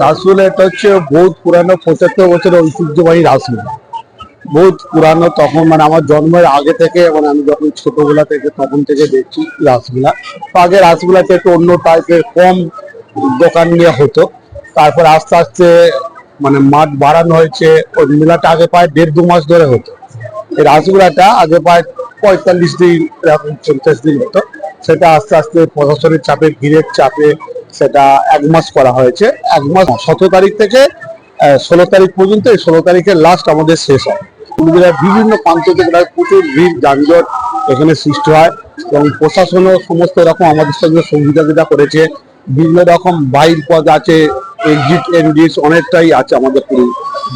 রাসমেলা এটা হচ্ছে বহুত পুরানো ৭৫ বছরের ঐতিহ্যবাহী রাসমেলা। বহুত পুরানো, তখন মানে আমার জন্মের আগে থেকে, মানে আমি যখন ছোটবেলা থেকে তখন থেকে দেখছি রাসমেলা। তো আগে রাসমেলাতে একটু অন্য টাইপের কম দোকান নিয়ে হতো। তারপর আস্তে আস্তে মানে মাঠ বাড়ানো হয়েছে। ওই মেলাটা আগে প্রায় ১.৫-২ মাস ধরে হতো। এই রাসমেলাটা আগে প্রায় ৪৫ দিন, এরকম ৫০ দিন হতো। সেটা আস্তে আস্তে প্রশাসনের চাপে, ভিড়ের চাপে সেটা ১ মাস করা হয়েছে। ১ মাস ১৭ তারিখ থেকে ১৬ তারিখ পর্যন্ত। এই ১৬ তারিখের লাস্ট আমাদের শেষ হয়। বিভিন্ন প্রান্ত থেকে প্রচুর ভিড় যানজট এখানে সৃষ্টি হয়, এবং প্রশাসনও সমস্ত রকম আমাদের সঙ্গে সহযোগিতা করেছে। বিভিন্ন রকম বাইর পথ আছে, এক্সিট এনজিট অনেকটাই আছে আমাদের পুরো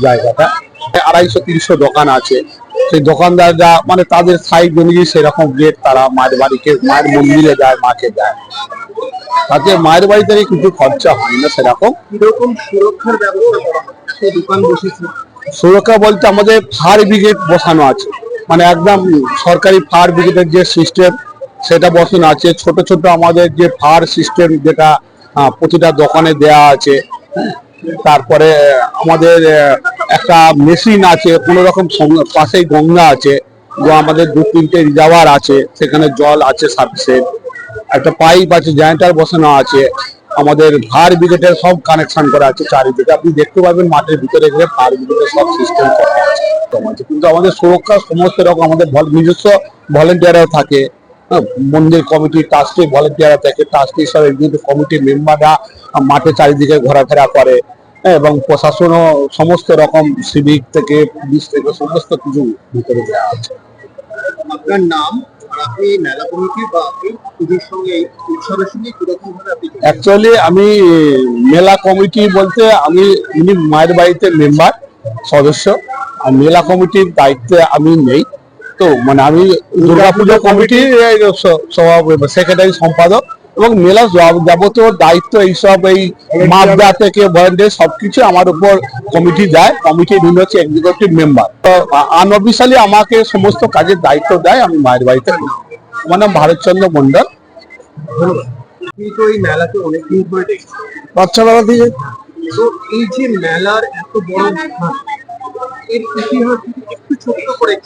জায়গাটা। ২৫০-৩০০ দোকান আছে। সেই দোকানদাররা মানে তাদের সাইজ অনুযায়ী সেরকম রেট, তারা মায়ের বাড়িকে, মায়ের মন্দিরে যায়, মাকে যায়। তাতে মায়ের বাড়ি থেকে কিছু খরচা হয় না সেরকম। কিরকম সুরক্ষার ব্যবস্থা করা হয়? সেই দোকান বসেছে। সুরক্ষা বলতে আমাদের ফায়ার ব্রিগেড বসানো আছে, মানে একদম সরকারি ফায়ার ব্রিগেডের যে সিস্টেম সেটা বসানো আছে। ছোট ছোট আমাদের যে ফায়ার সিস্টেম, যেটা প্রতিটা দোকানে দেয়া আছে। তারপরে আমাদের একটা মেশিন আছে, কোনো রকম পাশেই গঙ্গা আছে, আমাদের ২-৩টে রিজার্ভার আছে, সেখানে জল আছে সাফিসিয়েন্ট। একটা পাইপ আছে, জেনারেটর বসানো আছে। আমাদের ফায়ার ব্রিগেডের সব কানেকশন করা আছে চারিদিকে। আপনি দেখতে পাবেন মাঠের ভিতরে গেলে ফায়ার ব্রিগেডের সব সিস্টেম করা আছে। কিন্তু আমাদের সুরক্ষা সমস্ত রকম, আমাদের নিজস্ব ভলেন্টিয়ারও থাকে। মন্দির কমিটি, ট্রাস্টি ভলেন্টিয়ার থাকে। ট্রাস্টি সব এক্সিকিউটিভ কমিটির মেম্বাররা মাঠে চারিদিকে ঘোরাফেরা করে, এবং প্রশাসনও সমস্ত রকম সিভিক থেকে, পুলিশ থেকে সমস্ত কিছু ভিতরে দেওয়া আছে। আপনার নাম, আর আপনি মেলা কমিটি বা আপনি পুজোর সঙ্গে, উৎসবের সঙ্গে কিরকম ভাবে আপনি? অ্যাকচুয়ালি আমি মেলা কমিটি বলতে, আমি মায়ের বাড়িতে মেম্বার সদস্য, আর মেলা কমিটির দায়িত্বে আমি নেই। তো মানে আমি দুর্গাপুজো কমিটির সেক্রেটারি সম্পাদক, এবং মেলা যাবতীয় দায়িত্ব এইসব, এই মাপদা থেকে ভলেন্টিয়ার সবকিছু আমার উপর কমিটি দেয়। কমিটির বিভিন্ন হচ্ছে এক্সিকিউটিভ মেম্বার। তো আনঅফিসিয়ালি আমাকে সমস্ত কাজের দায়িত্ব দেয়। আমি মায়ের বাড়িতে, আমার নাম ভারতচন্দ্র মন্ডল। ধন্যবাদ। আপনি তো এই মেলাকে অনেকদিন ধরে দেখছেন, বাচ্চাবেলা থেকে। তো এই যে মেলার এত বড় স্থান, এর ইতিহাস একটু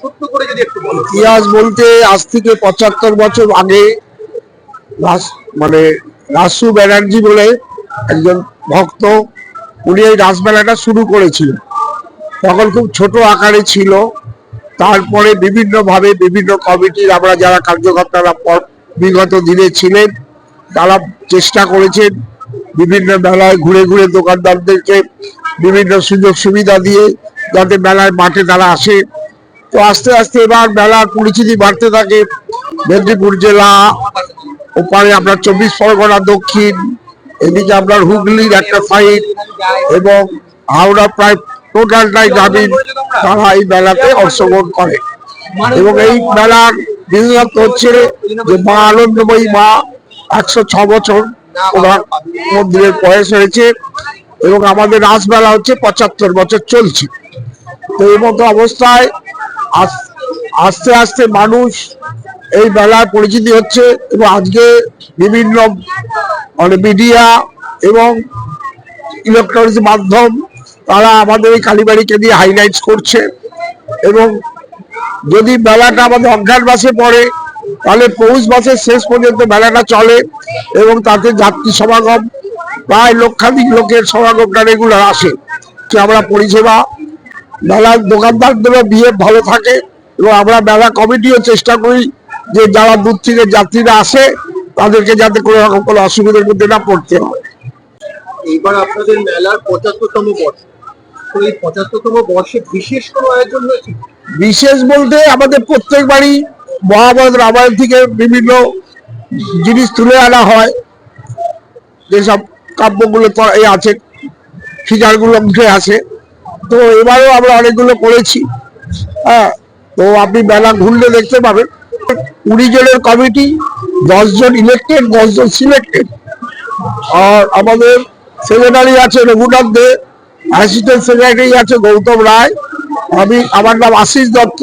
ছোট্ট করে যদি একটু বলো। ইতিহাস বলতে আজ থেকে ৭৫ বছর আগে মানে রাসু ব্যানার্জি বলে একজন ভক্ত, উনি এই রাসমেলাটা শুরু করেছিল। তখন খুব ছোট আকারে ছিল। তারপরে বিভিন্ন ভাবে বিভিন্ন কমিটির আমরা যারা কার্যকর্তারা বিগত দিনে ছিলেন, তারা চেষ্টা করেছেন বিভিন্ন মেলায় ঘুরে ঘুরে দোকানদারদেরকে বিভিন্ন সুযোগ সুবিধা দিয়ে যাতে মেলায় মাঠে তারা আসে। তো আস্তে আস্তে এবার মেলার পরিচিতি বাড়তে থাকে। মেদিনীপুর জেলা, ওপারে আপনার ২৪ পরগনা দক্ষিণ, এদিকে আপনার হুগলির একটা সাইড, এবং হাওড়া, প্রায় টোটালটাই গ্রামীণ তারা এই মেলাতে অংশগ্রহণ করে। এবং এই মেলার বিশেষত্ব হচ্ছে যে মা আনন্দময়ী মা ১০৬ বছর ওনার মন্দিরের বয়স হয়েছে, এবং আমাদের রাসমেলা হচ্ছে ৭৫ বছর চলছে। তো এই মতো অবস্থায় আস্তে আস্তে মানুষ এই মেলার পরিচিতি হচ্ছে, এবং আজকে বিভিন্ন মানে মিডিয়া এবং ইলেকট্রনিক্স মাধ্যম তারা আমাদের এই কালীবাড়িকে দিয়ে হাইলাইটস করছে। এবং যদি মেলাটা আমাদের অজ্ঞান মাসে পড়ে, তাহলে পৌষ মাসের শেষ পর্যন্ত মেলাটা চলে, এবং তাতে যাত্রী সমাগম প্রায় লক্ষাধিক লোকের সমাগমটা রেগুলার আসে। যে আমরা পরিষেবা, মেলার দোকানদারদেরও বিহেভ ভালো থাকে, এবং আমরা মেলা কমিটিও চেষ্টা করি যে যারা দূর থেকে যাত্রীরা আসে তাদেরকে যাতে কোনো রকম কোনো অসুবিধার মধ্যে না পড়তে হয়। এইবার আপনাদের মেলার ৭৫তম বর্ষ, তো এই ৭৫তম বর্ষে বিশেষ কোনো আয়োজন হয়েছে? বিশেষ বলতে আমাদের প্রত্যেকবারই মহাভারত রামায়ণ থেকে বিভিন্ন জিনিস তুলে আনা হয়, যেসব কাব্যগুলো আছে, ফিগারগুলো উঠে আসে। তো এবারেও আমরা অনেকগুলো করেছি। হ্যাঁ, তো আপনি মেলা ঘুরলে দেখতে পাবেন ২০ জনের কমিটি, ১০ জন ইলেক্টেড, ১০ জন সিলেক্টেড। আর আমাদের সেক্রেটারি আছে রঘুনাথ দে, অ্যাসিস্ট্যান্ট সেক্রেটারি আছে গৌতম রায়, আমার নাম আশিস দত্ত,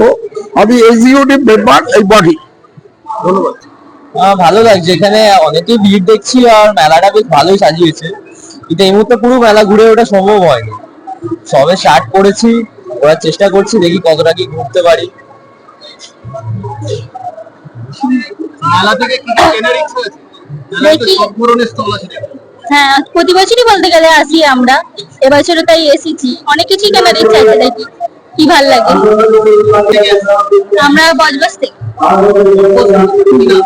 আমি এক্সিকিউটিভ মেম্বার এই বডি। ধন্যবাদ। ভালো লাগছে, এখানে অনেকেই ভিড় দেখছি, আর মেলাটা বেশ ভালোই সাজিয়েছে। কিন্তু এই মুহূর্তে পুরো মেলা ঘুরে ওঠা সম্ভব হয়নি, সবে স্টার্ট করেছি, ওরা চেষ্টা করছি, দেখি কতটা কি ঘুরতে পারি। মেলা থেকে কি কি কেনার ইচ্ছা আছে? মেলায় তো দেখি। সব ধরনের স্টল আছে দেখি। হ্যাঁ, প্রতি বছরই বলতে গেলে আসি আমরা, এবছরও তাই এসেছি। অনেক কিছুই কেনার ইচ্ছা আছে, দেখি কি ভাল লাগে। থেকে আসছে। আমরা বজবাস থেকে। কি নাম?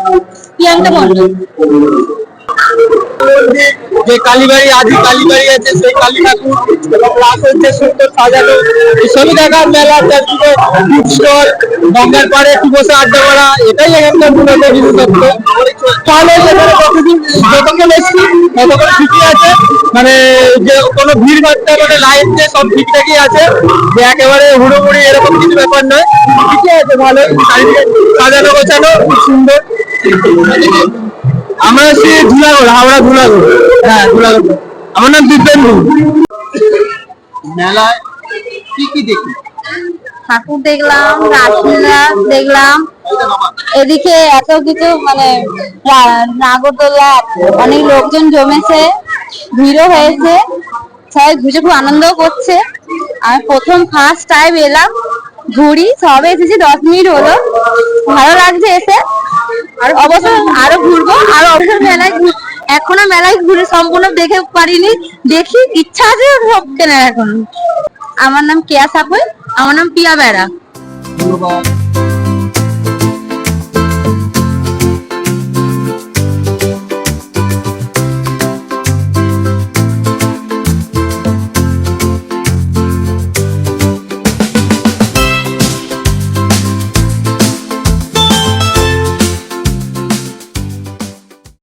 প্রিয়াঙ্কা মন্ডল। যে কালীবাড়ি আদি কালীবাড়ি আছে সেই কালী ঠাকুর এবং প্লাস হচ্ছে সুন্দর সাজানো এইসবই দেখার মেলা, চারদিকে ফুড স্টল, গঙ্গার পাড়ে একটু বসে আড্ডা মারা, এটাই এখানকার মূলত বিশেষত্ব। তাহলে সেখানে কতদিন যতক্ষণ এসছি ততক্ষণ ঠিকই আছে, মানে যে কোনো ভিড় ভাট্টা মানে লাইন যে সব ঠিকঠাকই আছে, যে একেবারে হুড়োমুড়ি এরকম কিছু ব্যাপার নয়, ঠিকই আছে, ভালোই চারিদিকে সাজানো গোছানো খুব সুন্দর। আমরা আছি ধুলাগড়, হাওড়া ধুলাগড়। হ্যাঁ ধুলাগড়। আমার নাম দিব্যেন্দু। মেলায় কি কি দেখি? ঠাকুর দেখলাম, রাসলীলা দেখলাম, এদিকে এত কিছু মানে নাগরদোলা, অনেক লোকজন জমেছে, ভিড়ও হয়েছে, সবাই ঘুরে খুব আনন্দও করছে। আমি প্রথম ফার্স্ট টাইম এলাম, ঘুরি, সবে এসেছি 10 মিনিট হলো, ভালো লাগছে এসে। আর অবশ্য আরো ঘুরবো, আরো অবসর মেলায় এখনো মেলায় ঘুরে সম্পূর্ণ দেখে পারিনি, দেখি ইচ্ছা আছে সব কেনার এখন। আমার নাম কেয়া সাপুই, আমার নাম পিয়া বেড়া। ধন্যবাদ।